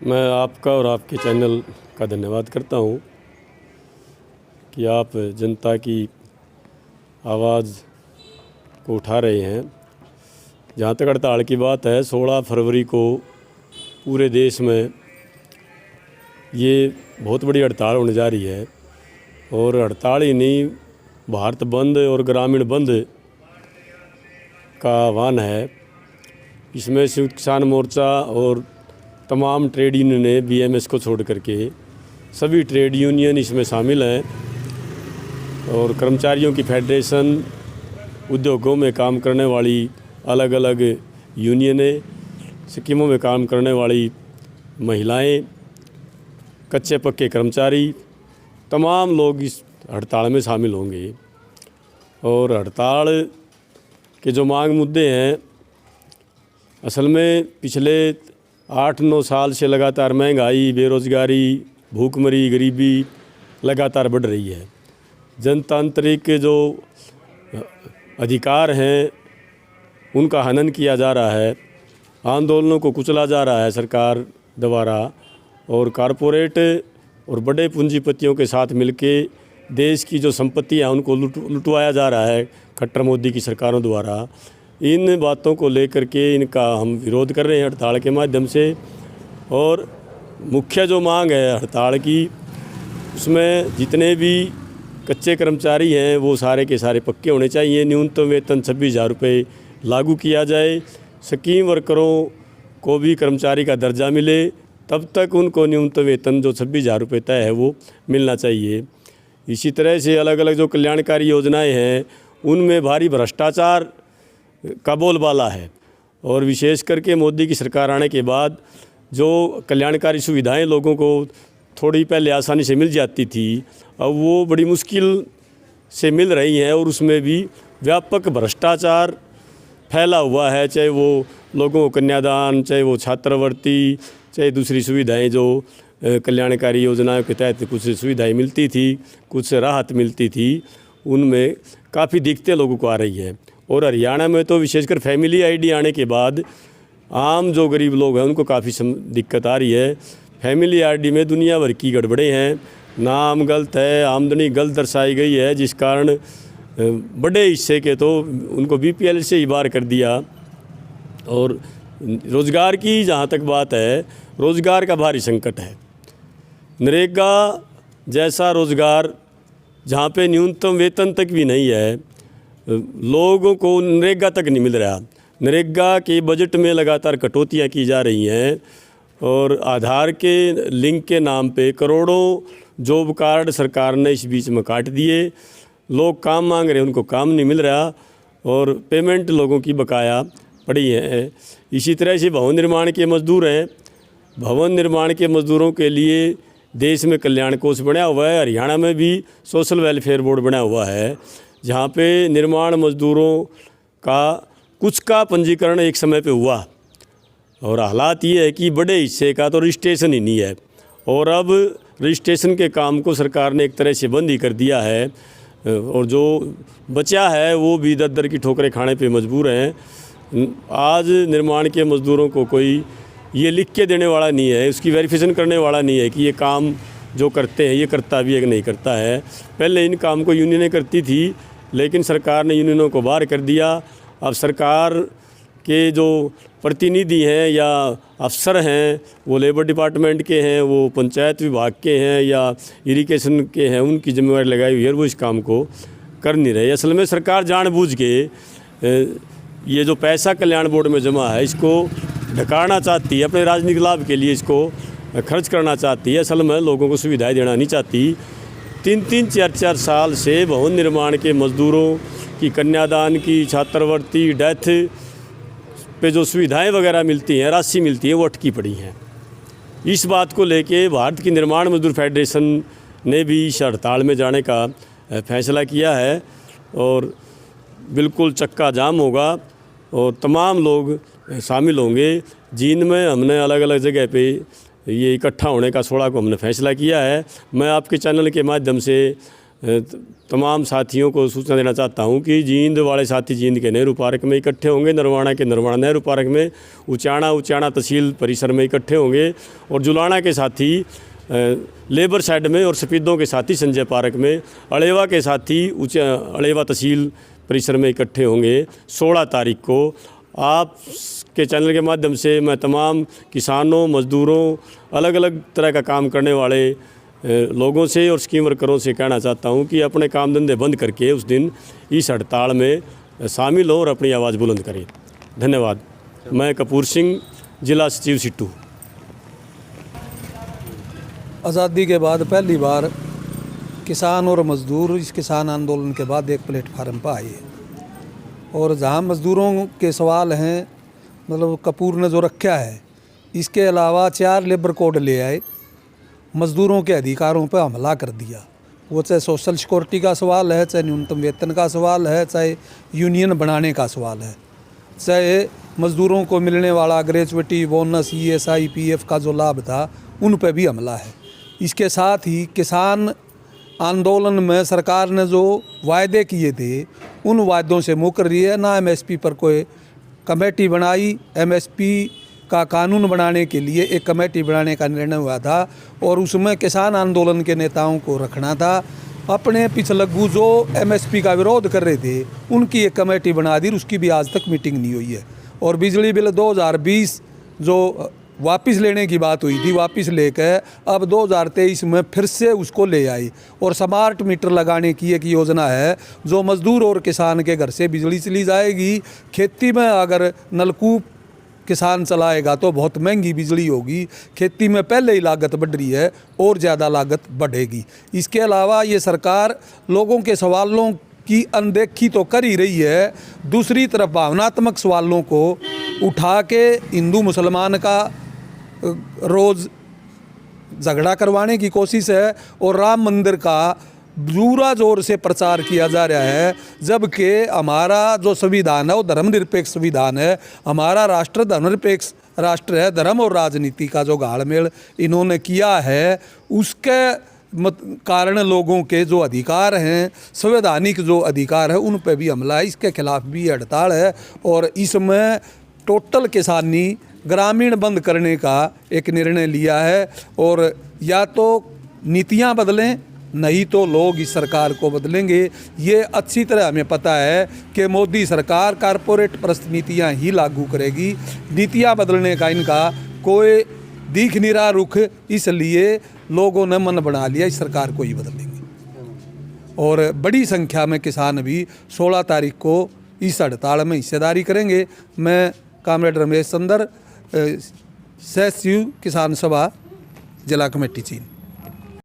मैं आपका और आपके चैनल का धन्यवाद करता हूँ कि आप जनता की आवाज़ को उठा रहे हैं। जहाँ तक हड़ताल की बात है, 16 फरवरी को पूरे देश में ये बहुत बड़ी हड़ताल होने जा रही है। और हड़ताल ही नहीं, भारत बंद और ग्रामीण बंद का आह्वान है। इसमें संयुक्त किसान मोर्चा और तमाम ट्रेड यूनियन ने बीएमएस को छोड़ करके सभी ट्रेड यूनियन इसमें शामिल हैं। और कर्मचारियों की फेडरेशन, उद्योगों में काम करने वाली अलग अलग यूनियनें, स्कीमों में काम करने वाली महिलाएं, कच्चे पक्के कर्मचारी, तमाम लोग इस हड़ताल में शामिल होंगे। और हड़ताल के जो मांग मुद्दे हैं, असल में पिछले 8-9 साल से लगातार महंगाई, बेरोज़गारी, भूखमरी, गरीबी लगातार बढ़ रही है। जनतांत्रिक जो अधिकार हैं उनका हनन किया जा रहा है, आंदोलनों को कुचला जा रहा है सरकार द्वारा, और कारपोरेट और बड़े पूंजीपतियों के साथ मिलके देश की जो संपत्तियां उनको लुटवाया जा रहा है खट्टर मोदी की सरकारों द्वारा। इन बातों को लेकर के इनका हम विरोध कर रहे हैं हड़ताल के माध्यम से। और मुख्य जो मांग है हड़ताल की, उसमें जितने भी कच्चे कर्मचारी हैं वो सारे के सारे पक्के होने चाहिए। न्यूनतम वेतन 26,000 रुपये लागू किया जाए। स्कीम वर्करों को भी कर्मचारी का दर्जा मिले, तब तक उनको न्यूनतम वेतन जो 26,000 रुपये तय है वो मिलना चाहिए। इसी तरह से अलग अलग जो कल्याणकारी योजनाएं हैं उनमें भारी भ्रष्टाचार का बोलबाला है। और विशेष करके मोदी की सरकार आने के बाद जो कल्याणकारी सुविधाएं लोगों को थोड़ी पहले आसानी से मिल जाती थी, अब वो बड़ी मुश्किल से मिल रही हैं। और उसमें भी व्यापक भ्रष्टाचार फैला हुआ है, चाहे वो लोगों को कन्यादान, चाहे वो छात्रवृत्ति, चाहे दूसरी सुविधाएं जो कल्याणकारी योजनाओं के तहत कुछ सुविधाएं मिलती थी, कुछ राहत मिलती थी, उनमें काफ़ी दिक्कतें लोगों को आ रही है। और हरियाणा में तो विशेषकर फैमिली आईडी आने के बाद आम जो गरीब लोग हैं उनको काफ़ी दिक्कत आ रही है। फैमिली आईडी में दुनिया भर की गड़बड़ें हैं, नाम गलत है, आमदनी गलत दर्शाई गई है, जिस कारण बड़े हिस्से के तो उनको बीपीएल से ही बाहर कर दिया। और रोज़गार की जहाँ तक बात है, रोज़गार का भारी संकट है। नरेगा जैसा रोज़गार जहाँ पे न्यूनतम वेतन तक भी नहीं है, लोगों को नरेगा तक नहीं मिल रहा। नरेगा के बजट में लगातार कटौतियाँ की जा रही हैं। और आधार के लिंक के नाम पे करोड़ों जॉब कार्ड सरकार ने इस बीच में काट दिए। लोग काम मांग रहे हैं, उनको काम नहीं मिल रहा, और पेमेंट लोगों की बकाया पड़ी है। इसी तरह से भवन निर्माण के मज़दूर हैं, भवन निर्माण के मज़दूरों के लिए देश में कल्याण कोष बना हुआ है। हरियाणा में भी सोशल वेलफेयर बोर्ड बना हुआ है, जहाँ पे निर्माण मज़दूरों का कुछ का पंजीकरण एक समय पे हुआ। और हालात ये है कि बड़े हिस्से का तो रजिस्ट्रेशन ही नहीं है। और अब रजिस्ट्रेशन के काम को सरकार ने एक तरह से बंद ही कर दिया है। और जो बचा है वो भी दर की ठोकरें खाने पे मजबूर हैं। आज निर्माण के मज़दूरों को कोई ये लिख के देने वाला नहीं है, उसकी वेरिफिकेशन करने वाला नहीं है कि ये काम जो करते हैं ये करता भी है कि नहीं करता है। पहले इन काम को यूनियनें करती थी, लेकिन सरकार ने यूनियनों को बाहर कर दिया। अब सरकार के जो प्रतिनिधि हैं या अफसर हैं वो लेबर डिपार्टमेंट के हैं, वो पंचायत विभाग के हैं या इरिगेशन के हैं, उनकी जिम्मेवारी लगाई हुई है, वो इस काम को कर नहीं रहे। असल में सरकार जानबूझ के ये जो पैसा कल्याण बोर्ड में जमा है इसको ढकाना चाहती है, अपने राजनीतिक लाभ के लिए इसको खर्च करना चाहती है। असल में लोगों को सुविधाएं देना नहीं चाहती। 3-3, 4-4 साल से भवन निर्माण के मज़दूरों की कन्यादान की, छात्रवृत्ति, डेथ पे जो सुविधाएं वगैरह मिलती हैं, राशि मिलती है, वो अटकी पड़ी हैं। इस बात को लेके भारत की निर्माण मजदूर फेडरेशन ने भी इस हड़ताल में जाने का फैसला किया है। और बिल्कुल चक्का जाम होगा और तमाम लोग शामिल होंगे। जींद में हमने अलग अलग जगह पे ये इकट्ठा होने का 16 को हमने फैसला किया है। मैं आपके चैनल के माध्यम से तमाम साथियों को सूचना देना चाहता हूं कि जींद वाले साथी जींद के नेहरू पार्क में इकट्ठे होंगे, नरवाणा के नरवाणा नेहरू पार्क में, उचाणा तहसील परिसर में इकट्ठे होंगे और जुलाना के साथी लेबर साइड में और सफीदों के साथी संजय पार्क में, अड़ेवा के साथी अड़ेवा तहसील परिसर में इकट्ठे होंगे 16 तारीख को। आप के चैनल के माध्यम से मैं तमाम किसानों, मज़दूरों, अलग अलग तरह का काम करने वाले लोगों से और स्कीम वर्करों से कहना चाहता हूं कि अपने काम धंधे बंद करके उस दिन इस हड़ताल में शामिल हो और अपनी आवाज़ बुलंद करें। धन्यवाद। मैं कपूर सिंह, जिला सचिव सिट्टू। आज़ादी के बाद पहली बार किसान और मज़दूर इस किसान आंदोलन के बाद एक प्लेटफार्म पर आए और जहां मज़दूरों के सवाल हैं, मतलब कपूर ने जो रखा है, इसके अलावा 4 लेबर कोड ले आए, मज़दूरों के अधिकारों पर हमला कर दिया। वो चाहे सोशल सिक्योरिटी का सवाल है, चाहे न्यूनतम वेतन का सवाल है, चाहे यूनियन बनाने का सवाल है, चाहे मज़दूरों को मिलने वाला ग्रेजुएटी, बोनस, ESI, PF का जो लाभ था, उन पर भी हमला है। इसके साथ ही किसान आंदोलन में सरकार ने जो वायदे किए थे, उन वायदों से मुकर रही है। ना MSP पर कोई कमेटी बनाई, MSP का कानून बनाने के लिए एक कमेटी बनाने का निर्णय हुआ था और उसमें किसान आंदोलन के नेताओं को रखना था। अपने पिछलग्गू जो MSP का विरोध कर रहे थे, उनकी एक कमेटी बना दी, उसकी भी आज तक मीटिंग नहीं हुई है। और बिजली बिल 2020 जो वापस लेने की बात हुई थी, वापस लेकर अब 2023 में फिर से उसको ले आई और स्मार्ट मीटर लगाने की एक योजना है, जो मज़दूर और किसान के घर से बिजली चली जाएगी। खेती में अगर नलकूप किसान चलाएगा तो बहुत महंगी बिजली होगी। खेती में पहले ही लागत बढ़ रही है और ज़्यादा लागत बढ़ेगी। इसके अलावा ये सरकार लोगों के सवालों की अनदेखी तो कर ही रही है, दूसरी तरफ भावनात्मक सवालों को उठा के हिंदू मुसलमान का रोज़ झगड़ा करवाने की कोशिश है और राम मंदिर का पूरा जोर से प्रचार किया जा रहा है। जबकि हमारा जो संविधान है वो धर्मनिरपेक्ष संविधान है, हमारा राष्ट्र धर्मनिरपेक्ष राष्ट्र है। धर्म और राजनीति का जो घालमेल इन्होंने किया है, उसके कारण लोगों के जो अधिकार हैं, संवैधानिक जो अधिकार है, उन पर भी हमला है। इसके खिलाफ भी हड़ताल है और इसमें टोटल किसानी ग्रामीण बंद करने का एक निर्णय लिया है। और या तो नीतियां बदलें, नहीं तो लोग इस सरकार को बदलेंगे। ये अच्छी तरह हमें पता है कि मोदी सरकार कारपोरेट परस्त नीतियां ही लागू करेगी। नीतियां बदलने का इनका कोई दिख नहीं रहा रुख, इसलिए लोगों ने मन बना लिया इस सरकार को ही बदलेंगे। और बड़ी संख्या में किसान भी 16 तारीख को इस हड़ताल में हिस्सेदारी करेंगे। मैं कामरेड रमेश चंदर, सह सचिव किसान सभा, जिला कमेटी चीन।